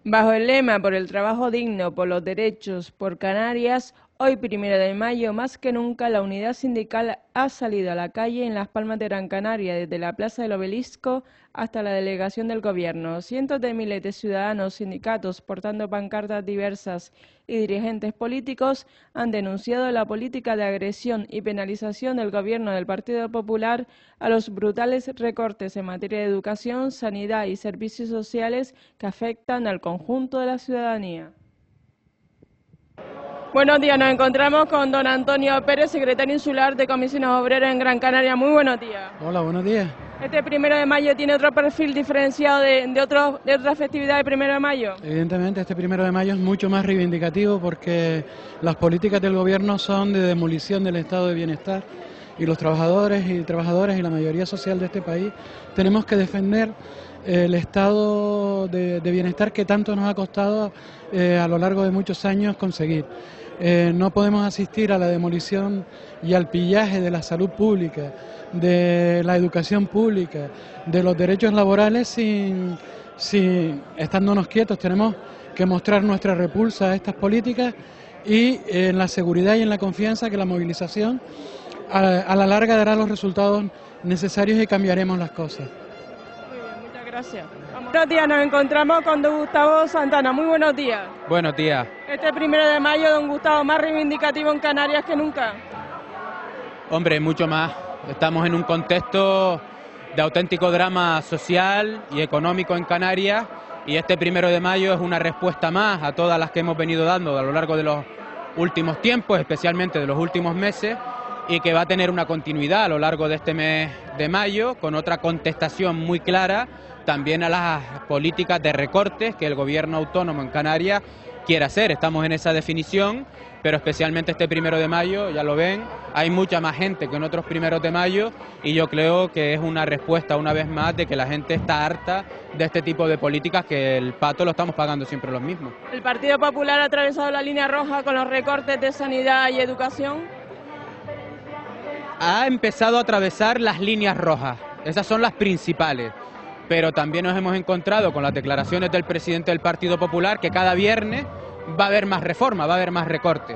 Bajo el lema "Por el trabajo digno, por los derechos, por Canarias", hoy 1 de mayo, más que nunca, la unidad sindical ha salido a la calle en Las Palmas de Gran Canaria, desde la Plaza del Obelisco hasta la delegación del Gobierno. Cientos de miles de ciudadanos, sindicatos, portando pancartas diversas y dirigentes políticos han denunciado la política de agresión y penalización del Gobierno del Partido Popular a los brutales recortes en materia de educación, sanidad y servicios sociales que afectan al conjunto de la ciudadanía. Buenos días, nos encontramos con don Antonio Pérez, secretario insular de Comisiones Obreras en Gran Canaria. Muy buenos días. Hola, buenos días. ¿Este 1 de mayo tiene otro perfil diferenciado de otra festividad del 1 de mayo? Evidentemente este 1 de mayo es mucho más reivindicativo porque las políticas del gobierno son de demolición del estado de bienestar y los trabajadores y trabajadoras y la mayoría social de este país tenemos que defender el estado de bienestar que tanto nos ha costado a lo largo de muchos años conseguir. No podemos asistir a la demolición y al pillaje de la salud pública, de la educación pública, de los derechos laborales sin estándonos quietos. Tenemos que mostrar nuestra repulsa a estas políticas y en la seguridad y en la confianza que la movilización a la larga dará los resultados necesarios y cambiaremos las cosas. Muy bien, muchas gracias. Buenos días, nos encontramos con don Gustavo Santana. Muy buenos días. Buenos días. Este 1 de mayo, don Gustavo, más reivindicativo en Canarias que nunca. Hombre, mucho más. Estamos en un contexto de auténtico drama social y económico en Canarias y este 1 de mayo es una respuesta más a todas las que hemos venido dando a lo largo de los últimos tiempos, especialmente de los últimos meses, y que va a tener una continuidad a lo largo de este mes de mayo con otra contestación muy clara también a las políticas de recortes que el gobierno autónomo en Canarias quiere hacer. Estamos en esa definición, pero especialmente este 1 de mayo, ya lo ven, hay mucha más gente que en otros 1 de mayo y yo creo que es una respuesta una vez más de que la gente está harta de este tipo de políticas que el pato lo estamos pagando siempre los mismos. ¿El Partido Popular ha atravesado la línea roja con los recortes de sanidad y educación? Ha empezado a atravesar las líneas rojas, esas son las principales, pero también nos hemos encontrado con las declaraciones del presidente del Partido Popular que cada viernes va a haber más reforma, va a haber más recortes.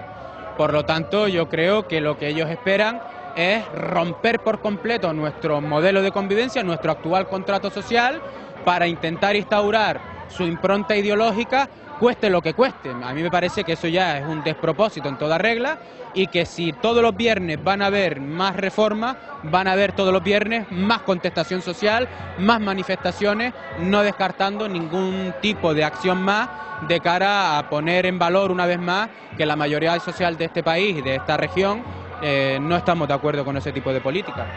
Por lo tanto, yo creo que lo que ellos esperan es romper por completo nuestro modelo de convivencia, nuestro actual contrato social, para intentar instaurar su impronta ideológica, cueste lo que cueste. A mí me parece que eso ya es un despropósito en toda regla y que si todos los viernes van a haber más reformas, van a haber todos los viernes más contestación social, más manifestaciones, no descartando ningún tipo de acción más de cara a poner en valor una vez más que la mayoría social de este país y de esta región no estamos de acuerdo con ese tipo de política.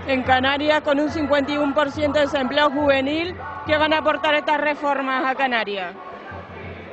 En Canarias, con un 51% de desempleo juvenil, ¿qué van a aportar estas reformas a Canarias?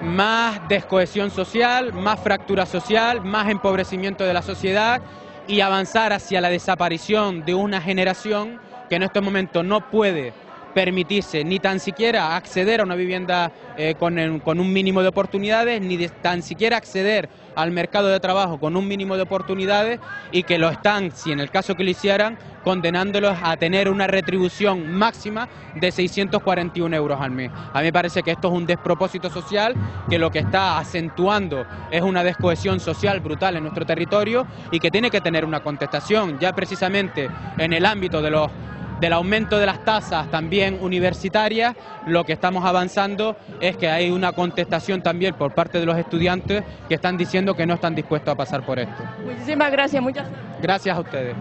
Más descohesión social, más fractura social, más empobrecimiento de la sociedad y avanzar hacia la desaparición de una generación que en estos momentos no puede permitirse ni tan siquiera acceder a una vivienda con un mínimo de oportunidades, ni tan siquiera acceder al mercado de trabajo con un mínimo de oportunidades y que lo están, si en el caso que lo hicieran, condenándolos a tener una retribución máxima de 641 euros al mes. A mí me parece que esto es un despropósito social que lo que está acentuando es una descohesión social brutal en nuestro territorio y que tiene que tener una contestación ya precisamente en el ámbito del aumento de las tasas también universitarias. Lo que estamos avanzando es que hay una contestación también por parte de los estudiantes que están diciendo que no están dispuestos a pasar por esto. Muchísimas gracias, muchas gracias a ustedes.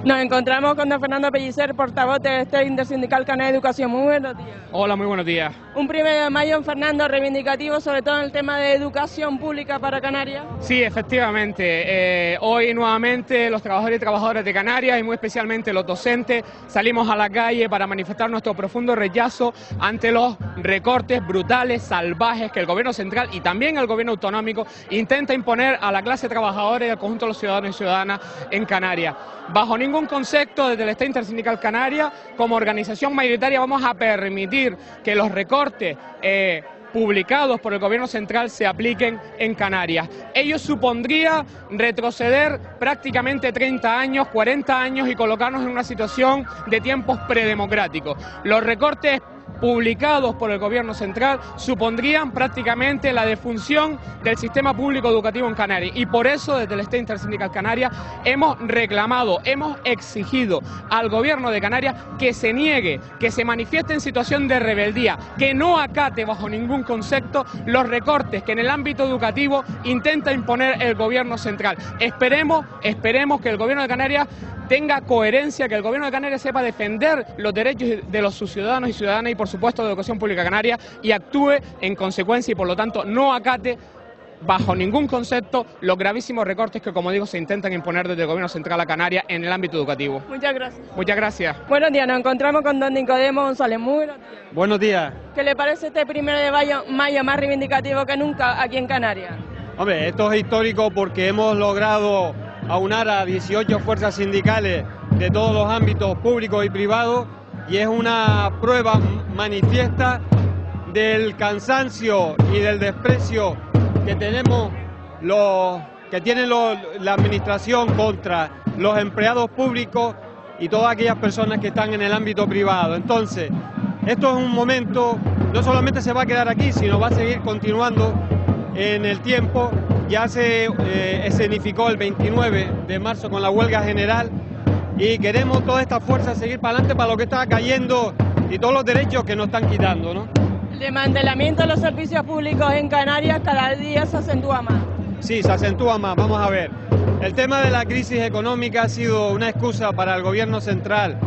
Nos encontramos con don Fernando Pellicer, portavoz del este Intersindical Canaria de Educación. Muy buenos días. Hola, muy buenos días. Un 1 de mayo, Fernando, reivindicativo sobre todo en el tema de educación pública para Canarias. Sí, efectivamente. Hoy nuevamente los trabajadores y trabajadoras de Canarias y muy especialmente los docentes salimos a la calle para manifestar nuestro profundo rechazo ante los recortes brutales, salvajes que el gobierno central y también el gobierno autonómico intenta imponer a la clase trabajadora y al conjunto de los ciudadanos y ciudadanas en Canarias. Bajo ningún concepto desde el Estado Intersindical Canaria, como organización mayoritaria, vamos a permitir que los recortes publicados por el gobierno central se apliquen en Canarias. Ello supondría retroceder prácticamente 30 años, 40 años y colocarnos en una situación de tiempos predemocráticos. Los recortes publicados por el gobierno central supondrían prácticamente la defunción del sistema público educativo en Canarias, y por eso desde el State Intersindical Canarias hemos reclamado, hemos exigido al gobierno de Canarias que se niegue, que se manifieste en situación de rebeldía, que no acate bajo ningún concepto los recortes que en el ámbito educativo intenta imponer el gobierno central. Esperemos que el gobierno de Canarias tenga coherencia, que el gobierno de Canarias sepa defender los derechos de los sus ciudadanos y ciudadanas y por supuesto de la educación pública canaria, y actúe en consecuencia y por lo tanto no acate bajo ningún concepto los gravísimos recortes que, como digo, se intentan imponer desde el gobierno central a Canarias en el ámbito educativo. Muchas gracias. Muchas gracias. Buenos días, nos encontramos con don Nicodemo González. Muy buenos días. Buenos días. ¿Qué le parece este 1 de mayo más reivindicativo que nunca aquí en Canarias? Hombre, esto es histórico porque hemos logrado aunar a 18 fuerzas sindicales de todos los ámbitos públicos y privados, y es una prueba manifiesta del cansancio y del desprecio que tenemos la administración contra los empleados públicos y todas aquellas personas que están en el ámbito privado. Entonces, esto es un momento, no solamente se va a quedar aquí, sino va a seguir continuando en el tiempo. Ya se escenificó el 29 de marzo con la huelga general y queremos toda esta fuerza seguir para adelante para lo que está cayendo y todos los derechos que nos están quitando, ¿no? El desmantelamiento de los servicios públicos en Canarias cada día se acentúa más. Sí, se acentúa más. Vamos a ver. El tema de la crisis económica ha sido una excusa para el gobierno central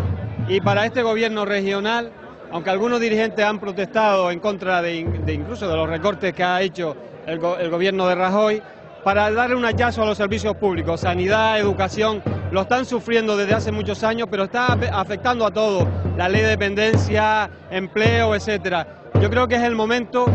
y para este gobierno regional, aunque algunos dirigentes han protestado en contra de incluso de los recortes que ha hecho el gobierno de Rajoy, para darle un hachazo a los servicios públicos. Sanidad, educación, lo están sufriendo desde hace muchos años, pero está afectando a todo. La ley de dependencia, empleo, etcétera. Yo creo que es el momento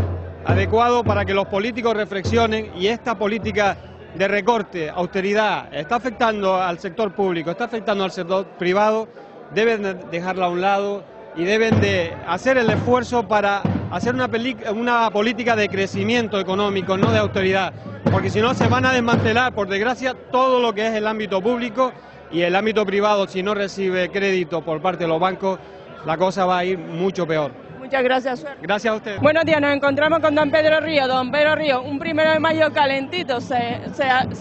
adecuado para que los políticos reflexionen, y esta política de recorte, austeridad, está afectando al sector público, está afectando al sector privado, deben dejarla a un lado y deben de hacer el esfuerzo para hacer una política de crecimiento económico, no de austeridad, porque si no se van a desmantelar, por desgracia, todo lo que es el ámbito público, y el ámbito privado, si no recibe crédito por parte de los bancos, la cosa va a ir mucho peor. Muchas gracias, suerte. Gracias a usted. Buenos días, nos encontramos con don Pedro Río. Don Pedro Río, un 1 de mayo calentito se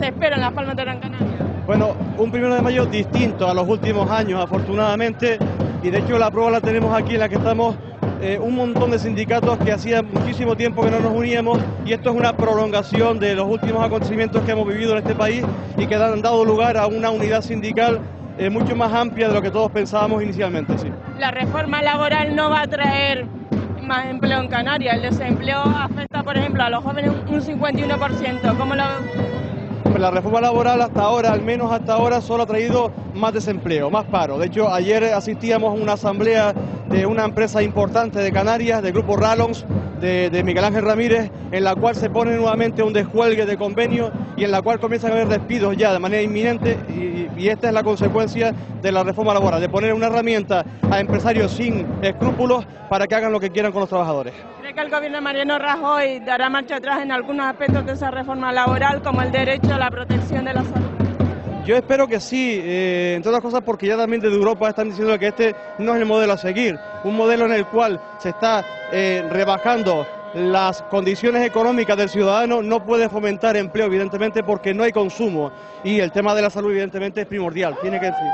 espera en Las Palmas de Gran Canaria. Bueno, un 1 de mayo distinto a los últimos años, afortunadamente, y de hecho la prueba la tenemos aquí en la que estamos un montón de sindicatos que hacía muchísimo tiempo que no nos uníamos, y esto es una prolongación de los últimos acontecimientos que hemos vivido en este país y que han dado lugar a una unidad sindical mucho más amplia de lo que todos pensábamos inicialmente. Sí. La reforma laboral no va a traer más empleo en Canarias. El desempleo afecta, por ejemplo, a los jóvenes un 51%. ¿Cómo lo ve? La reforma laboral hasta ahora, al menos hasta ahora, solo ha traído más desempleo, más paro. De hecho, ayer asistíamos a una asamblea de una empresa importante de Canarias, del grupo Rallons, de Miguel Ángel Ramírez, en la cual se pone nuevamente un descuelgue de convenio y en la cual comienzan a haber despidos ya de manera inminente, y esta es la consecuencia de la reforma laboral, de poner una herramienta a empresarios sin escrúpulos para que hagan lo que quieran con los trabajadores. ¿Cree que el gobierno de Mariano Rajoy dará marcha atrás en algunos aspectos de esa reforma laboral, como el derecho a la protección de la salud? Yo espero que sí, entre otras cosas porque ya también desde Europa están diciendo que este no es el modelo a seguir, un modelo en el cual se está rebajando las condiciones económicas del ciudadano, no puede fomentar empleo evidentemente porque no hay consumo, y el tema de la salud evidentemente es primordial, tiene que decir.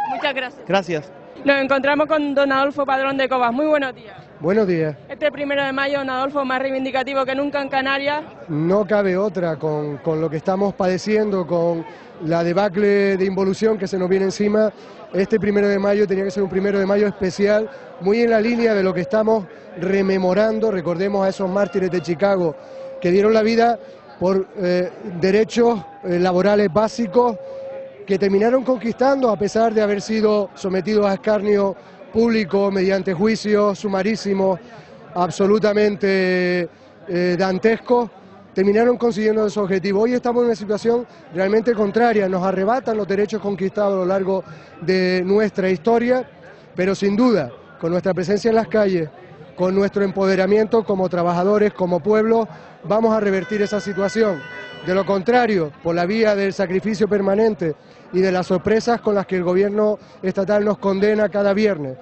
Muchas gracias. Gracias. Nos encontramos con don Adolfo Padrón de Cobas. Muy buenos días. Buenos días. Este 1 de mayo, don Adolfo, más reivindicativo que nunca en Canarias. No cabe otra con lo que estamos padeciendo, con la debacle de involución que se nos viene encima. Este 1 de mayo tenía que ser un 1 de mayo especial, muy en la línea de lo que estamos rememorando. Recordemos a esos mártires de Chicago que dieron la vida por derechos laborales básicos que terminaron conquistando a pesar de haber sido sometidos a escarnio público mediante juicios sumarísimos absolutamente dantescos. Terminaron consiguiendo ese objetivo. Hoy estamos en una situación realmente contraria, nos arrebatan los derechos conquistados a lo largo de nuestra historia, pero sin duda, con nuestra presencia en las calles, con nuestro empoderamiento como trabajadores, como pueblo, vamos a revertir esa situación. De lo contrario, por la vía del sacrificio permanente y de las sorpresas con las que el gobierno estatal nos condena cada viernes.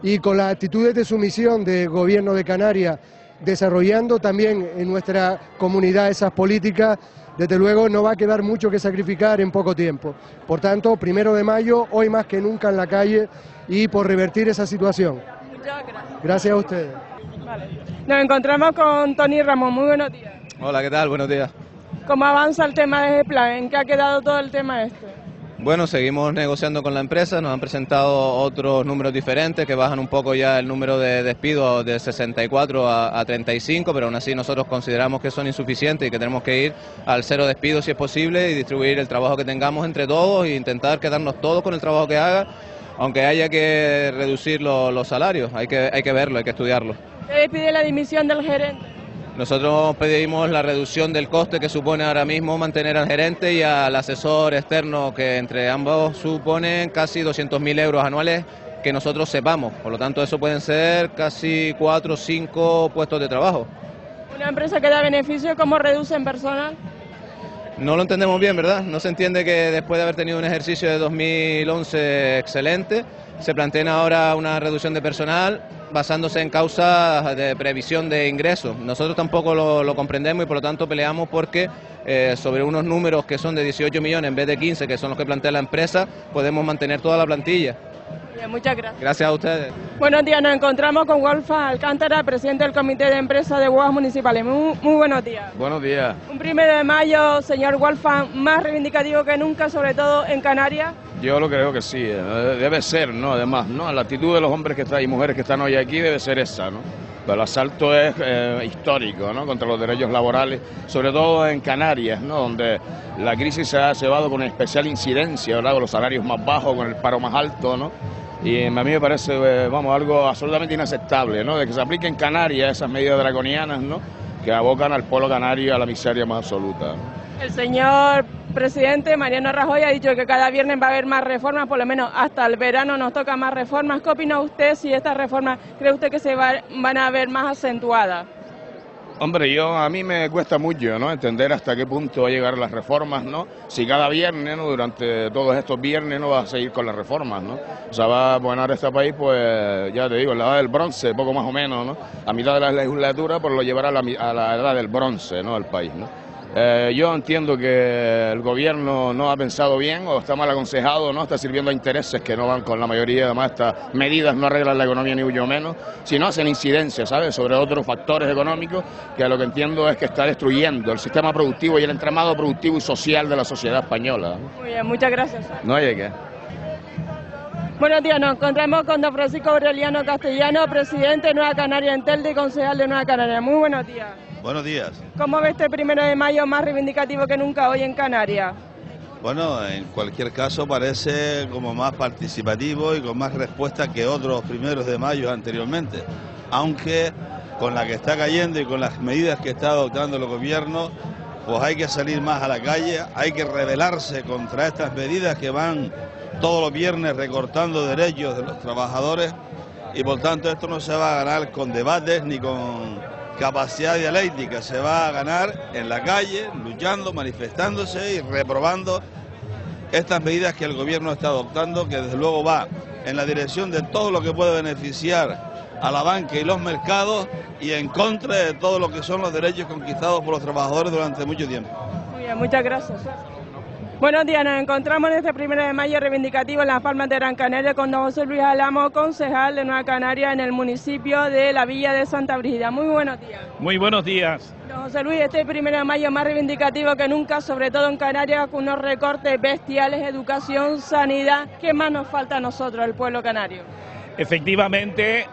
y con las actitudes de sumisión del Gobierno de Canarias, desarrollando también en nuestra comunidad esas políticas, desde luego no va a quedar mucho que sacrificar en poco tiempo. Por tanto, 1 de mayo, hoy más que nunca en la calle y por revertir esa situación. Muchas gracias. Gracias a ustedes. Vale. Nos encontramos con Tony Ramón. Muy buenos días. Hola, ¿qué tal? Buenos días. ¿Cómo avanza el tema de ese plan? ¿En qué ha quedado todo el tema este? Bueno, seguimos negociando con la empresa, nos han presentado otros números diferentes que bajan un poco ya el número de despidos de 64 a 35, pero aún así nosotros consideramos que son insuficientes y que tenemos que ir al 0 despidos si es posible y distribuir el trabajo que tengamos entre todos e intentar quedarnos todos con el trabajo que haga, aunque haya que reducir los salarios, hay que verlo, hay que estudiarlo. ¿Usted pide la dimisión del gerente? Nosotros pedimos la reducción del coste que supone ahora mismo mantener al gerente y al asesor externo, que entre ambos suponen casi 200.000 euros anuales que nosotros sepamos. Por lo tanto, eso pueden ser casi 4 o 5 puestos de trabajo. ¿Una empresa que da beneficio, cómo reducen personal? No lo entendemos bien, ¿verdad? No se entiende que después de haber tenido un ejercicio de 2011 excelente, se planteen ahora una reducción de personal basándose en causas de previsión de ingresos. Nosotros tampoco lo comprendemos y por lo tanto peleamos porque sobre unos números que son de 18 millones en vez de 15, que son los que plantea la empresa, podemos mantener toda la plantilla. Bien, muchas gracias. Gracias a ustedes. Buenos días, nos encontramos con Wolfgang Alcántara, presidente del Comité de Empresas de Huevos Municipales. Muy buenos días. Buenos días. Un 1 de mayo, señor Wolfgang, más reivindicativo que nunca, sobre todo en Canarias. Yo lo creo que sí, debe ser, ¿no? Además, ¿no? La actitud de los hombres que están y mujeres que están hoy aquí debe ser esa, ¿no? Pero el asalto es histórico, ¿no? Contra los derechos laborales, sobre todo en Canarias, ¿no? Donde la crisis se ha llevado con especial incidencia, ¿verdad? Con los salarios más bajos, con el paro más alto, ¿no? Y a mí me parece, algo absolutamente inaceptable, ¿no? De que se apliquen en Canarias esas medidas draconianas, ¿no? Que abocan al pueblo canario a la miseria más absoluta, ¿no? El señor presidente Mariano Rajoy ha dicho que cada viernes va a haber más reformas, por lo menos hasta el verano nos toca más reformas. ¿Qué opina usted si estas reformas cree usted que van a ver más acentuadas? Hombre, a mí me cuesta mucho, ¿no? Entender hasta qué punto va a llegar las reformas, ¿no? Si cada viernes, ¿no? Durante todos estos viernes no va a seguir con las reformas, ¿no? O sea, va a poner este país, pues, ya te digo, en la edad del bronce, poco más o menos, ¿no? A mitad de la legislatura, pues lo llevará a la edad del bronce, ¿no? El país, ¿no? Yo entiendo que el gobierno no ha pensado bien o está mal aconsejado, ¿no? Está sirviendo a intereses que no van con la mayoría. Además, estas medidas no arreglan la economía ni mucho menos, sino hacen incidencia, ¿sabes?, sobre otros factores económicos que lo que entiendo es que está destruyendo el sistema productivo y el entramado productivo y social de la sociedad española. Muy bien, muchas gracias. No hay de qué. Buenos días, nos encontramos con don Francisco Aureliano Castellano, presidente de Nueva Canaria en Telde y concejal de Nueva Canaria. Muy buenos días. Buenos días. ¿Cómo ve este 1 de mayo más reivindicativo que nunca hoy en Canarias? Bueno, en cualquier caso parece como más participativo y con más respuesta que otros 1 de mayo anteriormente. Aunque con la que está cayendo y con las medidas que está adoptando el gobierno, pues hay que salir más a la calle, hay que rebelarse contra estas medidas que van todos los viernes recortando derechos de los trabajadores y por tanto esto no se va a ganar con debates ni con capacidad dialéctica, se va a ganar en la calle, luchando, manifestándose y reprobando estas medidas que el gobierno está adoptando, que desde luego va en la dirección de todo lo que puede beneficiar a la banca y los mercados y en contra de todo lo que son los derechos conquistados por los trabajadores durante mucho tiempo. Muy bien, muchas gracias. Buenos días, nos encontramos en este 1 de mayo reivindicativo en Las Palmas de Gran Canaria con don José Luis Álamo, concejal de Nueva Canaria en el municipio de la Villa de Santa Brígida. Muy buenos días. Muy buenos días. Don José Luis, este 1 de mayo más reivindicativo que nunca, sobre todo en Canarias, con unos recortes bestiales, educación, sanidad. ¿Qué más nos falta a nosotros, el pueblo canario? Efectivamente,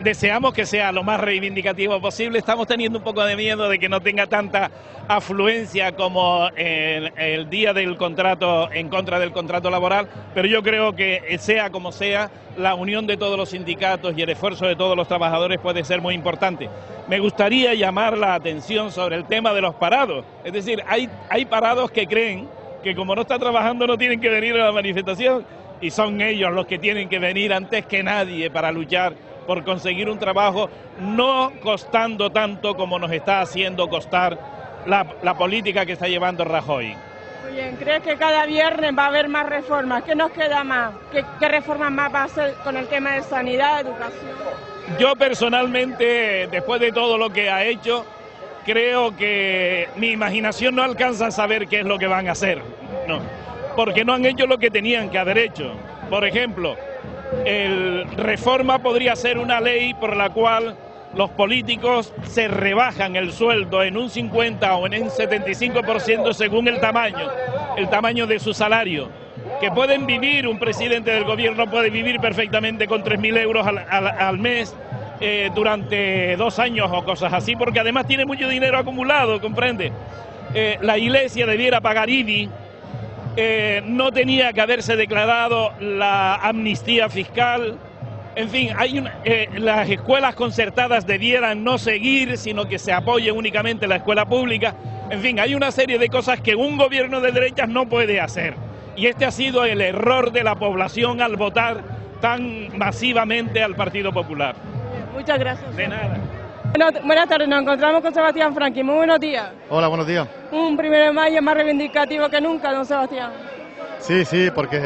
deseamos que sea lo más reivindicativo posible. Estamos teniendo un poco de miedo de que no tenga tanta afluencia como el día del contrato, en contra del contrato laboral, pero yo creo que sea como sea, la unión de todos los sindicatos y el esfuerzo de todos los trabajadores puede ser muy importante. Me gustaría llamar la atención sobre el tema de los parados. Es decir, hay parados que creen que como no está trabajando no tienen que venir a la manifestación, y son ellos los que tienen que venir antes que nadie para luchar por conseguir un trabajo, no costando tanto como nos está haciendo costar la política que está llevando Rajoy. Muy bien, ¿crees que cada viernes va a haber más reformas? ¿Qué nos queda más? ¿Qué reformas más va a hacer con el tema de sanidad, educación? Yo personalmente, después de todo lo que ha hecho, creo que mi imaginación no alcanza a saber qué es lo que van a hacer, no, porque no han hecho lo que tenían que haber hecho. Por ejemplo, reforma podría ser una ley por la cual los políticos se rebajan el sueldo en un 50 o en un 75% según el tamaño de su salario. Que pueden vivir, un presidente del gobierno puede vivir perfectamente con 3.000 euros al mes durante 2 años o cosas así, porque además tiene mucho dinero acumulado, ¿comprende? La Iglesia debiera pagar IBI, no tenía que haberse declarado la amnistía fiscal. En fin, las escuelas concertadas debieran no seguir, sino que se apoye únicamente la escuela pública. En fin, hay una serie de cosas que un gobierno de derechas no puede hacer. Y este ha sido el error de la población al votar tan masivamente al Partido Popular. Muchas gracias. De nada. Buenas tardes, nos encontramos con Sebastián Franqui. Muy buenos días. Hola, buenos días. Un 1 de mayo más reivindicativo que nunca, don Sebastián. Sí, porque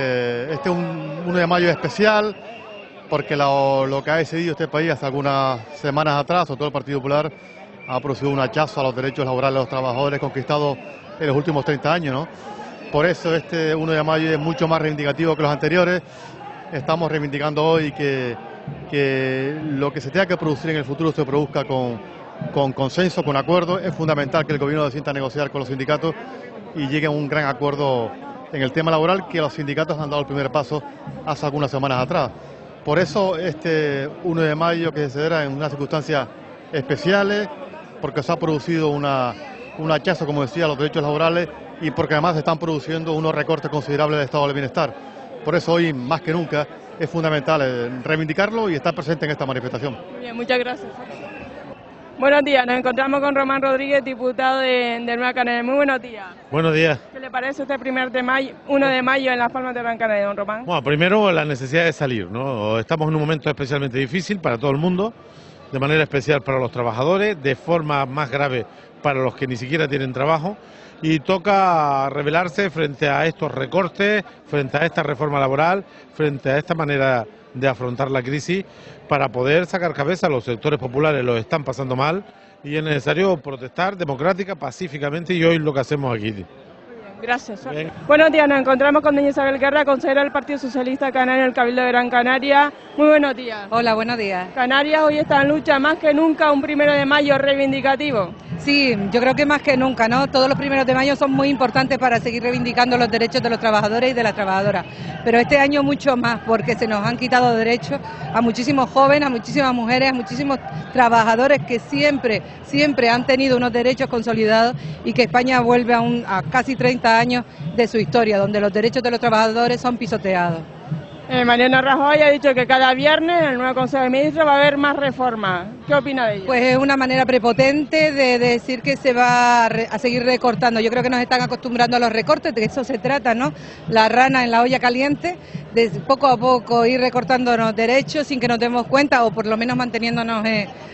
este es un 1 de mayo especial, porque lo que ha decidido este país hace algunas semanas atrás, sobre todo el Partido Popular, ha producido un hachazo a los derechos laborales de los trabajadores conquistados en los últimos 30 años, ¿no? Por eso este 1 de mayo es mucho más reivindicativo que los anteriores. Estamos reivindicando hoy que lo que se tenga que producir en el futuro se produzca con consenso, con acuerdo. Es fundamental que el gobierno se sienta a negociar con los sindicatos y llegue a un gran acuerdo en el tema laboral, que los sindicatos han dado el primer paso hace algunas semanas atrás. Por eso este 1 de mayo, que se celebra en unas circunstancias especiales, porque se ha producido un hachazo, como decía, a los derechos laborales, y porque además se están produciendo unos recortes considerables del estado del bienestar. Por eso hoy, más que nunca, es fundamental reivindicarlo y estar presente en esta manifestación. Bien, muchas gracias. Buenos días, nos encontramos con Román Rodríguez, diputado de Nueva Canaria. Muy buenos días. Buenos días. ¿Qué le parece este 1 de mayo en Las Palmas de Gran Canaria, don Román? Bueno, primero la necesidad de salir, ¿no? Estamos en un momento especialmente difícil para todo el mundo, de manera especial para los trabajadores, de forma más grave para los que ni siquiera tienen trabajo, y toca rebelarse frente a estos recortes, frente a esta reforma laboral, frente a esta manera de afrontar la crisis, para poder sacar cabeza. Los sectores populares lo están pasando mal y es necesario protestar democrática, pacíficamente, y hoy lo que hacemos aquí. Gracias. Bien. Buenos días, nos encontramos con doña Isabel Guerra, consejera del Partido Socialista Canario del Cabildo de Gran Canaria. Muy buenos días. Hola, buenos días. Canarias hoy está en lucha más que nunca, un 1 de mayo reivindicativo. Sí, yo creo que más que nunca, ¿no? Todos los 1 de mayo son muy importantes para seguir reivindicando los derechos de los trabajadores y de las trabajadoras, pero este año mucho más, porque se nos han quitado derechos a muchísimos jóvenes, a muchísimas mujeres, a muchísimos trabajadores que siempre han tenido unos derechos consolidados, y que España vuelve a casi 30 años de su historia, donde los derechos de los trabajadores son pisoteados. Mariano Rajoy ha dicho que cada viernes en el nuevo Consejo de Ministros va a haber más reformas. ¿Qué opina de ello? Pues es una manera prepotente de decir que se va a seguir recortando. Yo creo que nos están acostumbrando a los recortes, de eso se trata, ¿no? La rana en la olla caliente, de poco a poco ir recortándonos derechos sin que nos demos cuenta, o por lo menos manteniéndonos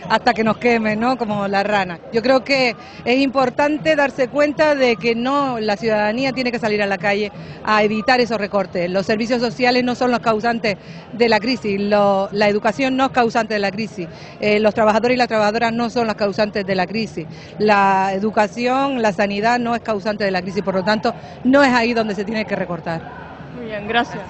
hasta que nos quemen, ¿no? Como la rana. Yo creo que es importante darse cuenta de que no, la ciudadanía tiene que salir a la calle a evitar esos recortes. Los servicios sociales no son los causantes de la crisis, la educación no es causante de la crisis, los trabajadores y las trabajadoras no son los causantes de la crisis, la educación, la sanidad no es causante de la crisis, por lo tanto no es ahí donde se tiene que recortar. Muy bien, gracias.